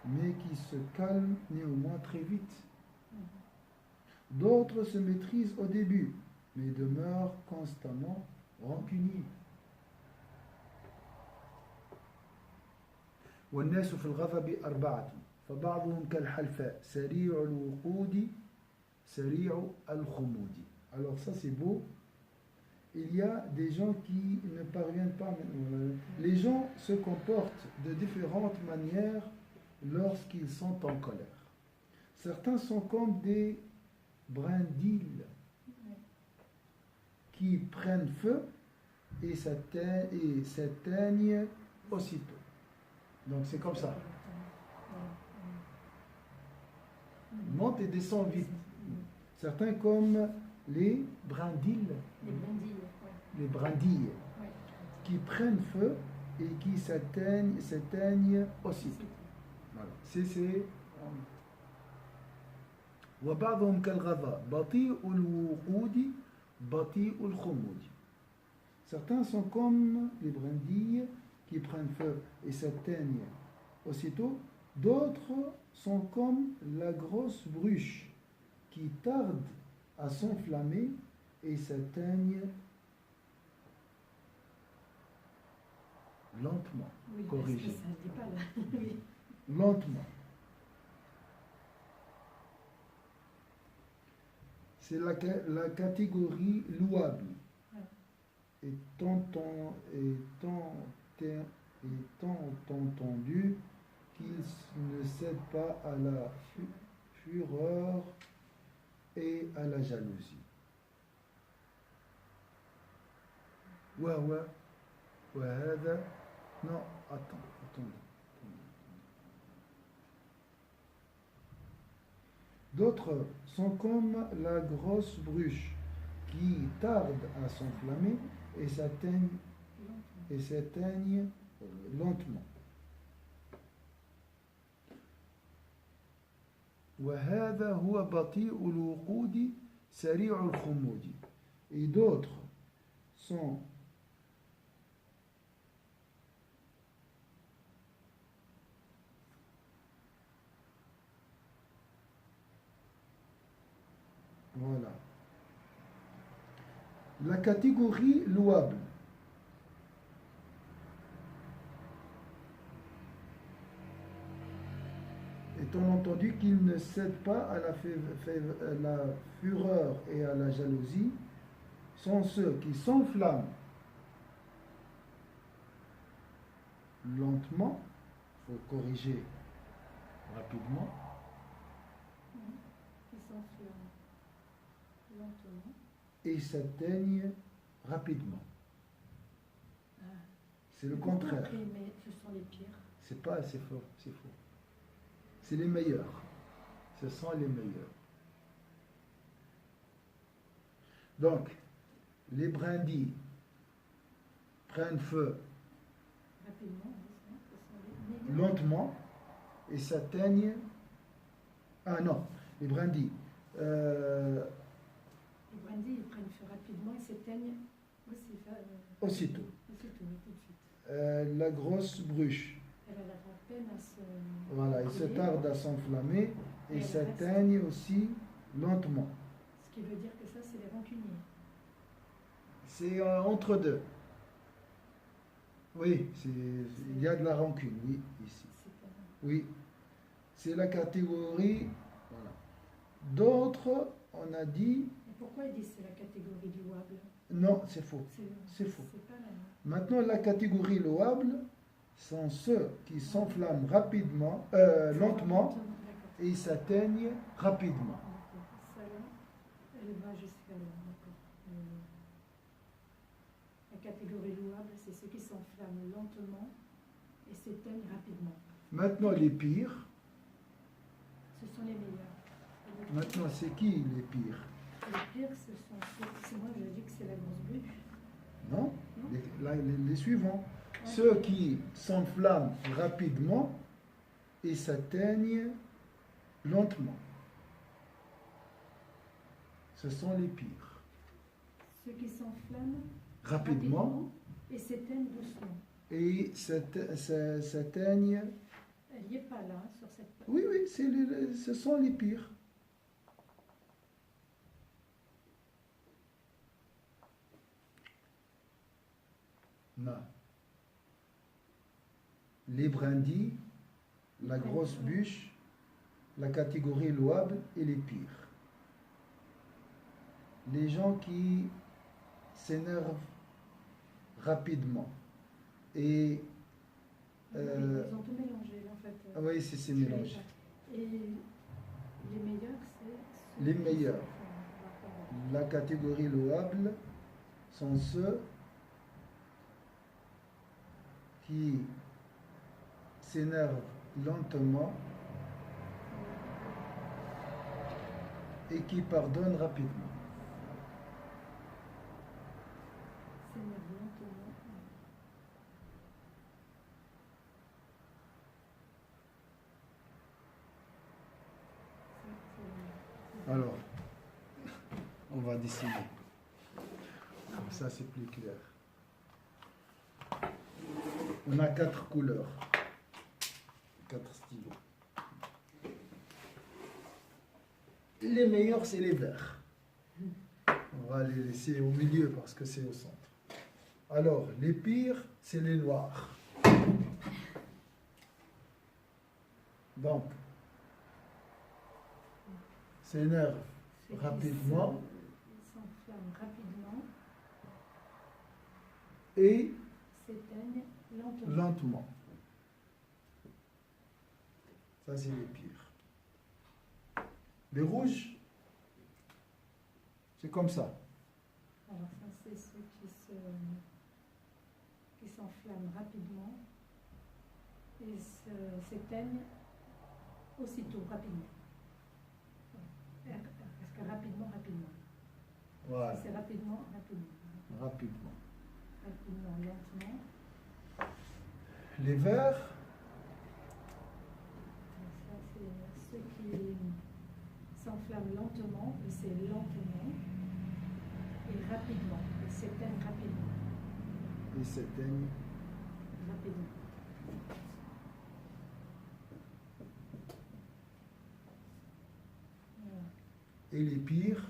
[SPEAKER 1] mais qui se calment néanmoins très vite. D'autres se maîtrisent au début, mais demeurent constamment rancuniers. والناس في الغضب أربعة فبعضهم كالحلفاء سريع الوقود سريع الخمود. Alors ça c'est beau. Il y a des gens qui ne parviennent pas. Les gens se comportent de différentes manières lorsqu'ils sont en colère. Certains sont comme des brindilles qui prennent feu et s'éteignent aussitôt. Donc c'est comme ça. Monte et descend vite. Certains comme les brindilles,
[SPEAKER 2] Les brindilles, ouais.
[SPEAKER 1] les brindilles,
[SPEAKER 2] Ouais.
[SPEAKER 1] qui prennent feu et qui s'éteignent aussitôt. Voilà. C'est وبعضهم كالغذاء بطيء الوقود بطيء الخمود. Certains sont comme les brindilles qui prennent feu et s'éteignent aussitôt. D'autres sont comme la grosse bruche qui tarde à s'enflammer et s'éteignent lentement.
[SPEAKER 2] Oui,
[SPEAKER 1] Corrigé.
[SPEAKER 2] parce que ça ne dit pas là. Oui.
[SPEAKER 1] Lentement. C'est la catégorie louable.
[SPEAKER 2] Ouais.
[SPEAKER 1] Étant entendu qu'il ne cède pas à la fureur et à la jalousie. وهذا non, attendez. D'autres sont comme la grosse bruche qui tarde à s'enflammer et s'éteignent lentement. وهذا هو بطيء الوقود سريع الخمود. Et d'autres sont voilà. La catégorie louable. Étant entendu qu'il ne cède pas à la fureur et à la jalousie, sont ceux qui s'enflamment lentement, il faut corriger rapidement,
[SPEAKER 2] Qui s'enflamment lentement.
[SPEAKER 1] et s'éteignent rapidement.
[SPEAKER 2] Ah.
[SPEAKER 1] C'est le
[SPEAKER 2] Et pourquoi
[SPEAKER 1] contraire.
[SPEAKER 2] après, mais ce sont les pires.
[SPEAKER 1] C'est pas assez fort, c'est faux. C'est les meilleurs. Ce sont les meilleurs. Donc, les brindilles prennent feu
[SPEAKER 2] Rapidement, oui, ce sont les meilleurs.
[SPEAKER 1] lentement et s'éteignent. Ah non, les brindilles.
[SPEAKER 2] Les brindilles, ils prennent feu rapidement et s'éteignent aussi.
[SPEAKER 1] Aussitôt.
[SPEAKER 2] Aussitôt, oui, tout de suite.
[SPEAKER 1] La grosse bruche.
[SPEAKER 2] Elle a la peine à se.
[SPEAKER 1] Voilà, il se
[SPEAKER 2] brûler,
[SPEAKER 1] tarde à s'enflammer
[SPEAKER 2] Et
[SPEAKER 1] et
[SPEAKER 2] elle
[SPEAKER 1] s'éteignent aussi lentement.
[SPEAKER 2] Ce qui veut dire que ça, c'est les rancuniers.
[SPEAKER 1] C'est entre deux. Oui, il y a de la rancune, oui, ici. Oui, c'est la catégorie. Voilà. D'autres, on a dit.
[SPEAKER 2] Et pourquoi ils disent que c'est la catégorie louable?
[SPEAKER 1] Non, c'est faux. C'est faux.
[SPEAKER 2] C'est pas la même.
[SPEAKER 1] Maintenant, la catégorie louable sont ceux qui s'enflamment rapidement, lentement,
[SPEAKER 2] D'accord.
[SPEAKER 1] et s'éteignent rapidement.
[SPEAKER 2] D'accord. Ça là, elle va jusqu'à là. D'accord. La catégorie louable, c'est ceux qui s'enflamment lentement et s'éteignent rapidement.
[SPEAKER 1] Maintenant, les pires.
[SPEAKER 2] Ce sont les meilleurs.
[SPEAKER 1] Maintenant, c'est qui les pires?
[SPEAKER 2] Les pires, ce sont ceux. C'est moi, je dis que c'est la grosse bruche.
[SPEAKER 1] Non,
[SPEAKER 2] Non.
[SPEAKER 1] les suivants.
[SPEAKER 2] Ouais.
[SPEAKER 1] Ceux qui s'enflamment rapidement et s'éteignent lentement. Ce sont les pires.
[SPEAKER 2] Ceux qui s'enflamment
[SPEAKER 1] Rapidement
[SPEAKER 2] et s'éteignent doucement.
[SPEAKER 1] et s'éteignent.
[SPEAKER 2] Elle n'y est pas là, hein, sur cette page.
[SPEAKER 1] Oui, ce sont les pires. Non. Les brindilles, la grosse bûche, la catégorie louable et les pires. Les gens qui s'énervent rapidement et
[SPEAKER 2] Ils ont tout mélangé, en fait.
[SPEAKER 1] ah oui, c'est
[SPEAKER 2] Je
[SPEAKER 1] mélangé.
[SPEAKER 2] l'ai pas. Et les meilleurs, c'est...
[SPEAKER 1] Les meilleurs. La catégorie louable sont ceux qui s'énervent lentement et qui pardonne rapidement.
[SPEAKER 2] s'énerve lentement.
[SPEAKER 1] Alors, on va dessiner. Comme ça, c'est plus clair. On a 4 couleurs, 4 stylos. Les meilleurs, c'est les verts. On va les laisser au milieu parce que c'est au centre. Alors, les pires, c'est les noirs. Donc, s'énerve rapidement
[SPEAKER 2] Ils s'enflamment rapidement,
[SPEAKER 1] et
[SPEAKER 2] s'éteignent lentement.
[SPEAKER 1] lentement. Ça, c'est les pires. Les rouges, c'est comme ça.
[SPEAKER 2] Alors ça, c'est ceux qui s'enflamment rapidement et s'éteignent aussitôt, rapidement. Parce que rapidement.
[SPEAKER 1] Voilà,
[SPEAKER 2] C'est rapidement.
[SPEAKER 1] rapidement.
[SPEAKER 2] Rapidement, lentement.
[SPEAKER 1] Les verts,
[SPEAKER 2] Ça, c'est ceux qui s'enflamment lentement, et c'est lentement, et rapidement, et s'éteignent rapidement.
[SPEAKER 1] ils s'éteignent.
[SPEAKER 2] Rapidement. Voilà.
[SPEAKER 1] Et les pires,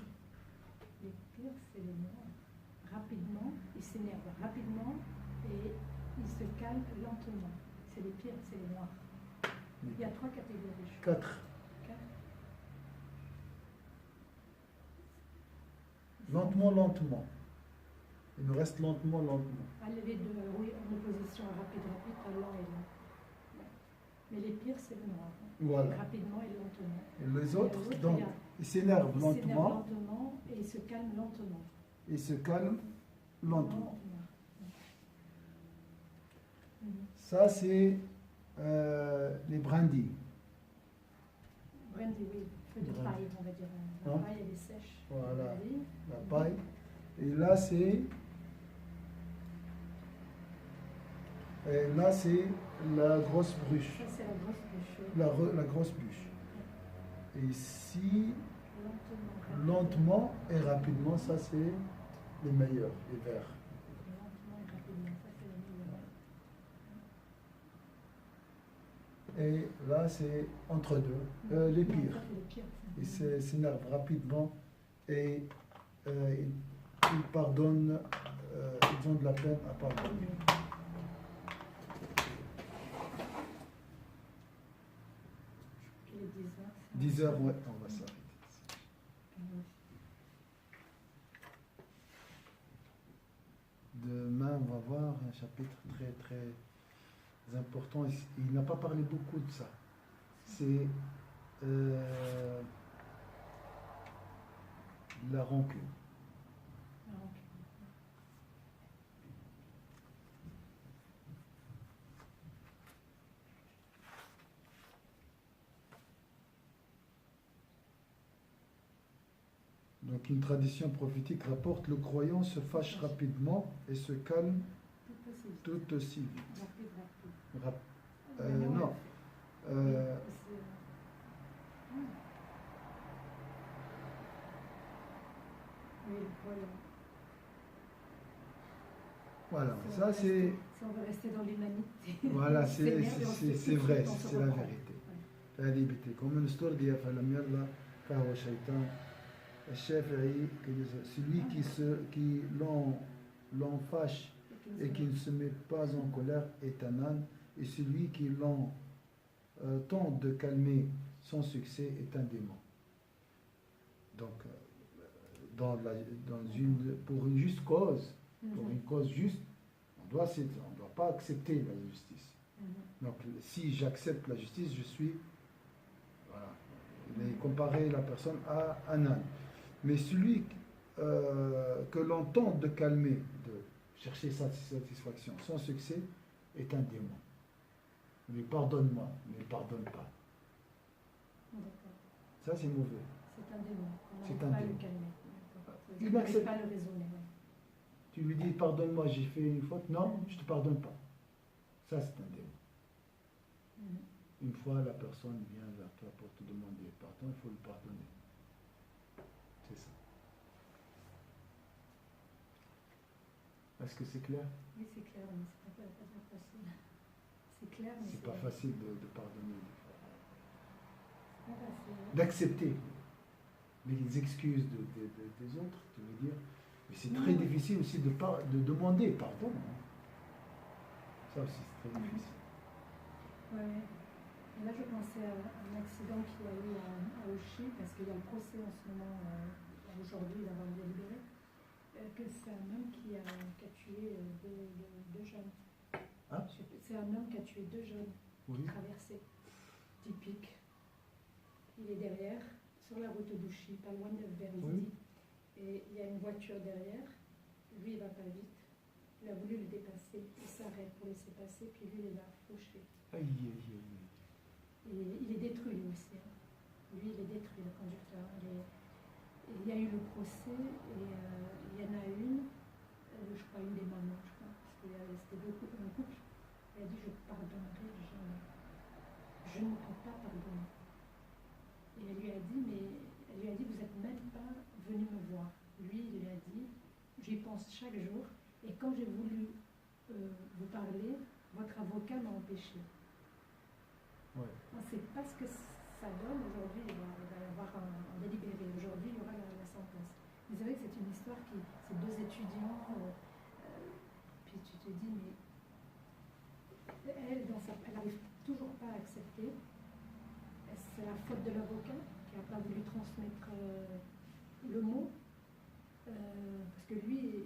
[SPEAKER 2] Les pires, c'est les noirs. Rapidement, ils s'énervent rapidement et ils se calment lentement. C'est les pires, c'est les noirs. Il y a 3 catégories. je crois.
[SPEAKER 1] 4.
[SPEAKER 2] 4.
[SPEAKER 1] Lentement, lentement. Il nous reste lentement.
[SPEAKER 2] Allez, les deux, oui, en opposition à rapide, à lent et lent. Mais les pires, c'est le noir.
[SPEAKER 1] Voilà.
[SPEAKER 2] Rapidement et lentement.
[SPEAKER 1] Et les
[SPEAKER 2] Et
[SPEAKER 1] autres,
[SPEAKER 2] l'autre,
[SPEAKER 1] donc,
[SPEAKER 2] il y a-
[SPEAKER 1] ils s'énervent
[SPEAKER 2] Ils s'énervent
[SPEAKER 1] lentement
[SPEAKER 2] lentement et ils se calment lentement.
[SPEAKER 1] et se calment lentement.
[SPEAKER 2] Mhm.
[SPEAKER 1] Ça, c'est les brindilles.
[SPEAKER 2] Brandy, oui, feu de
[SPEAKER 1] Brandy.
[SPEAKER 2] paille, on va dire. La
[SPEAKER 1] Hein?
[SPEAKER 2] paille, elle est sèche.
[SPEAKER 1] Voilà.
[SPEAKER 2] Brandy.
[SPEAKER 1] La paille. Et là, c'est la grosse bûche.
[SPEAKER 2] Ça, c'est la grosse bûche.
[SPEAKER 1] La grosse bûche. Et ici,
[SPEAKER 2] Lentement,
[SPEAKER 1] lentement et rapidement, ça, c'est les meilleurs, les verts.
[SPEAKER 2] Lentement et rapidement, ça, c'est le meilleur.
[SPEAKER 1] Et là, c'est entre deux, les
[SPEAKER 2] Non,
[SPEAKER 1] pires.
[SPEAKER 2] ça, c'est les pires.
[SPEAKER 1] Ils s'énervent rapidement et ils pardonnent, ils ont de la peine à pardonner.
[SPEAKER 2] Il est 10 heures.
[SPEAKER 1] 10 heures, ouais, on va s'arrêter. Demain, on va voir un chapitre très très important. Il n'a pas parlé beaucoup de ça. C'est la rancune. Donc une tradition prophétique rapporte le croyant se fâche rapidement et se calme tout aussi vite. Non. Voilà, ça c'est.
[SPEAKER 2] Si on veut rester dans l'humanité.
[SPEAKER 1] Voilà, c'est vrai,
[SPEAKER 2] on se
[SPEAKER 1] c'est la
[SPEAKER 2] reprend.
[SPEAKER 1] vérité. هذه بتي comme une histoire ديال فلم يرضى فهو شيطان الشافعي celui qui l'en fâche et qui ne se met pas en colère est un âne, et celui qui tente de calmer son succès est un démon. Donc, pour une juste cause, pour une cause juste, on ne doit pas accepter la justice. Donc, si j'accepte la justice, je suis... Voilà. Il est comparé la personne à un âne. Mais celui que l'on tente de calmer, de chercher sa satisfaction, son succès, est un démon. Mais pardonne-moi, mais ne pardonne pas. Ça, c'est mauvais.
[SPEAKER 2] C'est C'est un démon. On
[SPEAKER 1] C'est
[SPEAKER 2] n'arrive
[SPEAKER 1] un
[SPEAKER 2] pas à
[SPEAKER 1] démon.
[SPEAKER 2] le calmer.
[SPEAKER 1] Il
[SPEAKER 2] On n'arrive
[SPEAKER 1] accepte.
[SPEAKER 2] pas à le raisonner. Ouais.
[SPEAKER 1] Tu lui dis pardonne-moi, j'ai fait une faute. Non, je ne te pardonne pas. Ça, c'est un démon.
[SPEAKER 2] Mhm.
[SPEAKER 1] Une fois la personne vient vers toi pour te demander pardon, il faut le pardonner. C'est ça. Est-ce que c'est clair?
[SPEAKER 2] Oui, c'est clair, mais c'est pas facile. C'est clair, mais
[SPEAKER 1] C'est pas facile de pardonner des fois.
[SPEAKER 2] pas facile.
[SPEAKER 1] D'accepter les excuses des autres, tu veux dire. Mais c'est très difficile aussi de demander pardon. Hein. Ça aussi, c'est très difficile.
[SPEAKER 2] Ouais. Et là, je pensais à un accident qu'il y a eu à Ouchy, parce qu'il y a le procès en ce moment, aujourd'hui, d'avoir délibéré, que c'est un homme qui a tué deux jeunes.
[SPEAKER 1] Hein?
[SPEAKER 2] C'est un homme qui a tué deux jeunes
[SPEAKER 1] Oui.
[SPEAKER 2] qui traversaient. Typique. Il est derrière, sur la route d'Ouchy, pas loin de Vérisdy.
[SPEAKER 1] Oui.
[SPEAKER 2] Et il y a une voiture derrière. Lui, il va pas vite. Il a voulu le dépasser. Il s'arrête pour laisser passer, puis lui, il l'a fauché.
[SPEAKER 1] Aïe, aïe, aïe.
[SPEAKER 2] Et il est détruit lui aussi. Hein. Lui, il est détruit, le conducteur. Il y a eu le procès, et il y en a une, je crois une des mamans, je crois, parce que c'était un couple. Elle a dit, je pardonnerai jamais. Je ne peux pas pardonner. Et elle lui a dit, vous n'êtes même pas venu me voir. Lui, il lui a dit, j'y pense chaque jour, et quand j'ai voulu vous parler, votre avocat m'a empêché.
[SPEAKER 1] Ouais.
[SPEAKER 2] On ne sait pas ce que ça donne. Aujourd'hui, il va y avoir un délibéré. Aujourd'hui, il y aura la sentence. Vous savez que c'est une histoire c'est deux étudiants, puis tu te dis, mais elle n'arrive toujours pas à accepter. C'est la faute de l'avocat qui n'a pas voulu transmettre le mot, parce que lui,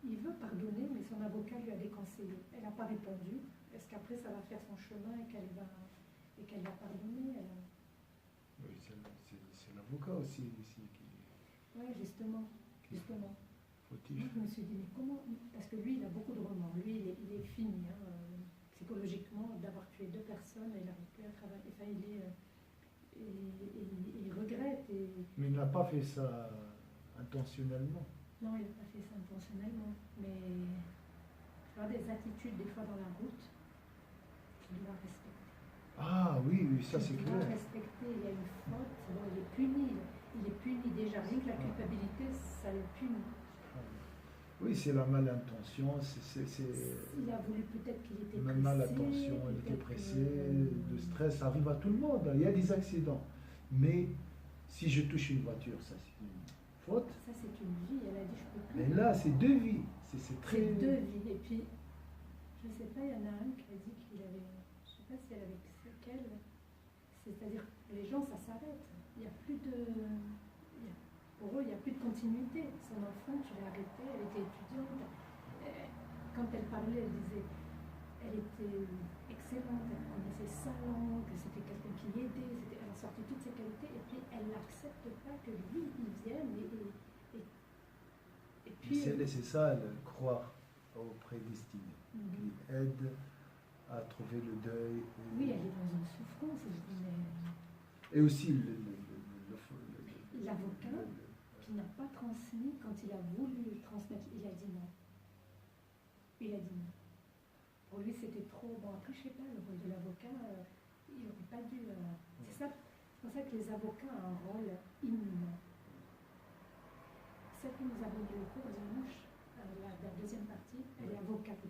[SPEAKER 2] il veut pardonner, mais son avocat lui a déconseillé. Elle n'a pas répondu. Est-ce qu'après, ça va faire son chemin et qu'elle va pardonner
[SPEAKER 1] Oui, c'est l'avocat aussi qui
[SPEAKER 2] Oui, justement.
[SPEAKER 1] fautif.
[SPEAKER 2] Moi, je me suis dit, mais comment? Parce que lui, il a beaucoup de remords. Lui, il est fini, hein, psychologiquement, d'avoir tué deux personnes. Il n'arrive plus à travailler. Enfin, il regrette.
[SPEAKER 1] Mais il n'a pas fait ça intentionnellement.
[SPEAKER 2] Non, il n'a pas fait ça intentionnellement. Mais il y a des attitudes, des fois, dans la route, qu'il doit respecter.
[SPEAKER 1] Ah oui, oui, ça c'est
[SPEAKER 2] Il doit
[SPEAKER 1] clair.
[SPEAKER 2] respecter, il y a une faute, bon, il est puni. Il est puni déjà. Rien que la culpabilité, ça le punit.
[SPEAKER 1] Oui, c'est la malintention,
[SPEAKER 2] Il a voulu peut-être qu'il était
[SPEAKER 1] même
[SPEAKER 2] pressé.
[SPEAKER 1] malintention, il était
[SPEAKER 2] peut-être
[SPEAKER 1] pressé,
[SPEAKER 2] que-
[SPEAKER 1] de stress, ça arrive à tout le monde. Il y a des accidents. Mais si je touche une voiture, ça c'est une faute.
[SPEAKER 2] Ça, c'est une vie. Elle a dit, je peux plus.
[SPEAKER 1] Mais là, c'est deux vies. C'est très.
[SPEAKER 2] C'est deux vies. Et puis, je ne sais pas, il y en a un qui a dit qu'il avait, je ne sais pas si elle avait séquelles. C'est-à-dire, les gens, ça s'arrête. Il n'y a plus de. Pour eux, il n'y a plus de continuité. Son enfant, tu l'as arrêtée, elle était étudiante. Quand elle parlait, elle disait, elle était excellente, elle connaissait sa langue, c'était quelqu'un qui l'aidait, elle a sorti toutes ses qualités, et puis elle n'accepte pas que lui, il vienne, et puis...
[SPEAKER 1] C'est ça, croire au prédestiné,
[SPEAKER 2] Mhm.
[SPEAKER 1] qui aide à trouver le deuil.
[SPEAKER 2] Oui, elle est dans une souffrance, je dis, mais
[SPEAKER 1] Et aussi
[SPEAKER 2] l'avocat qui n'a pas transmis, quand il a voulu transmettre, il a dit non. Il a dit non. Pour lui, c'était trop... Bon, après, je ne sais pas, le rôle de l'avocat, il n'aurait pas dû... C'est pour ça que les avocats ont un rôle immense. Celle que nous avons dit au cours dimanche, la deuxième partie, elle est avocate.